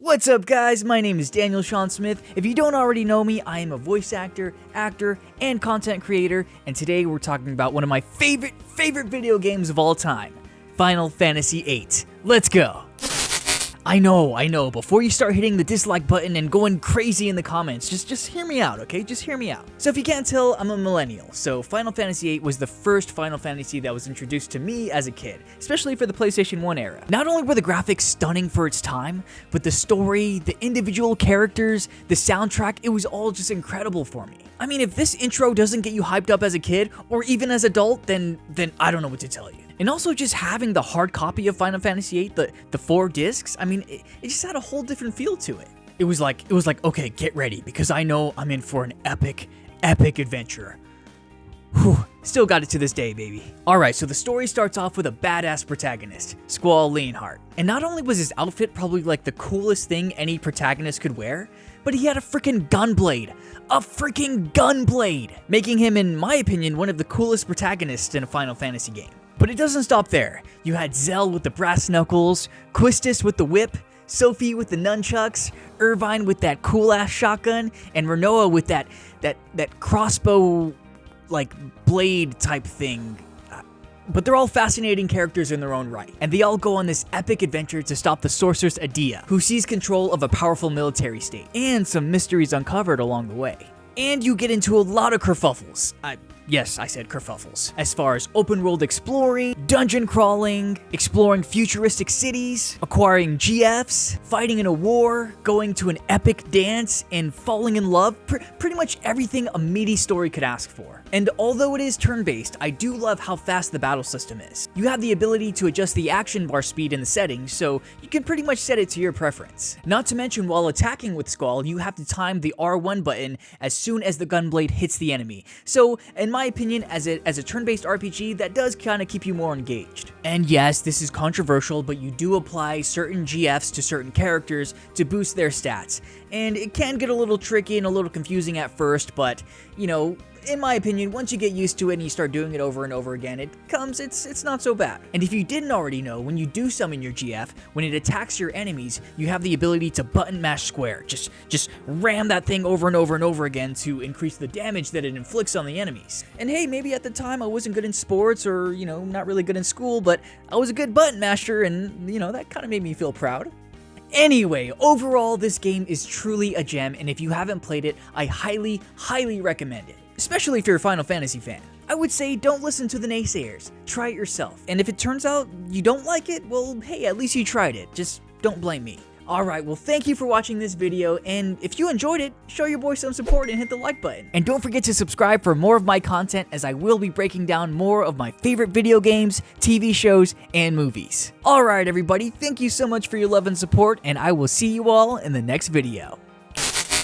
What's up guys, my name is Daniel Sean Smith. If you don't already know me, I am a voice actor, and content creator, and today we're talking about one of my favorite video games of all time, Final Fantasy VIII. Let's go! I know, before you start hitting the dislike button and going crazy in the comments, just hear me out, okay? Just hear me out. So if you can't tell, I'm a millennial, so Final Fantasy VIII was the first Final Fantasy that was introduced to me as a kid, especially for the PlayStation 1 era. Not only were the graphics stunning for its time, but the story, the individual characters, the soundtrack, it was all just incredible for me. I mean, if this intro doesn't get you hyped up as a kid, or even as an adult, then I don't know what to tell you. And also just having the hard copy of Final Fantasy VIII, the 4 discs, I mean, it just had a whole different feel to it. It was like, okay, get ready, because I know I'm in for an epic adventure. Whew, still got it to this day, baby. Alright, so the story starts off with a badass protagonist, Squall Leonhardt. And not only was his outfit probably like the coolest thing any protagonist could wear, but he had a freaking gunblade. A freaking gunblade! Making him, in my opinion, one of the coolest protagonists in a Final Fantasy game. But it doesn't stop there. You had Zell with the brass knuckles, Quistis with the whip, Sophie with the nunchucks, Irvine with that cool-ass shotgun, and Renoa with that crossbow, like, blade type thing. But they're all fascinating characters in their own right, and they all go on this epic adventure to stop the sorceress Adia, who seized control of a powerful military state, and some mysteries uncovered along the way. And you get into a lot of kerfuffles. Yes, I said kerfuffles. As far as open world exploring, dungeon crawling, exploring futuristic cities, acquiring GFs, fighting in a war, going to an epic dance, and falling in love. Pretty much everything a meaty story could ask for. And although it is turn-based, I do love how fast the battle system is. You have the ability to adjust the action bar speed in the settings, so you can pretty much set it to your preference. Not to mention, while attacking with Squall, you have to time the R1 button as soon as the gunblade hits the enemy. So, in my opinion, as a turn-based RPG, that does kind of keep you more engaged. And yes, this is controversial, but you do apply certain GFs to certain characters to boost their stats. And it can get a little tricky and a little confusing at first, but, you know, in my opinion, once you get used to it and you start doing it over and over again, it's not so bad. And if you didn't already know, when you do summon your GF, when it attacks your enemies, you have the ability to button mash square. Just ram that thing over and over and over again to increase the damage that it inflicts on the enemies. And hey, maybe at the time I wasn't good in sports or, you know, not really good in school, but I was a good button masher and, you know, that kind of made me feel proud. Anyway, overall, this game is truly a gem, and if you haven't played it, I highly recommend it. Especially if you're a Final Fantasy fan. I would say don't listen to the naysayers, try it yourself. And if it turns out you don't like it, well, hey, at least you tried it, just don't blame me. Alright, well thank you for watching this video, and if you enjoyed it, show your boy some support and hit the like button. And don't forget to subscribe for more of my content, as I will be breaking down more of my favorite video games, TV shows, and movies. Alright everybody, thank you so much for your love and support, and I will see you all in the next video.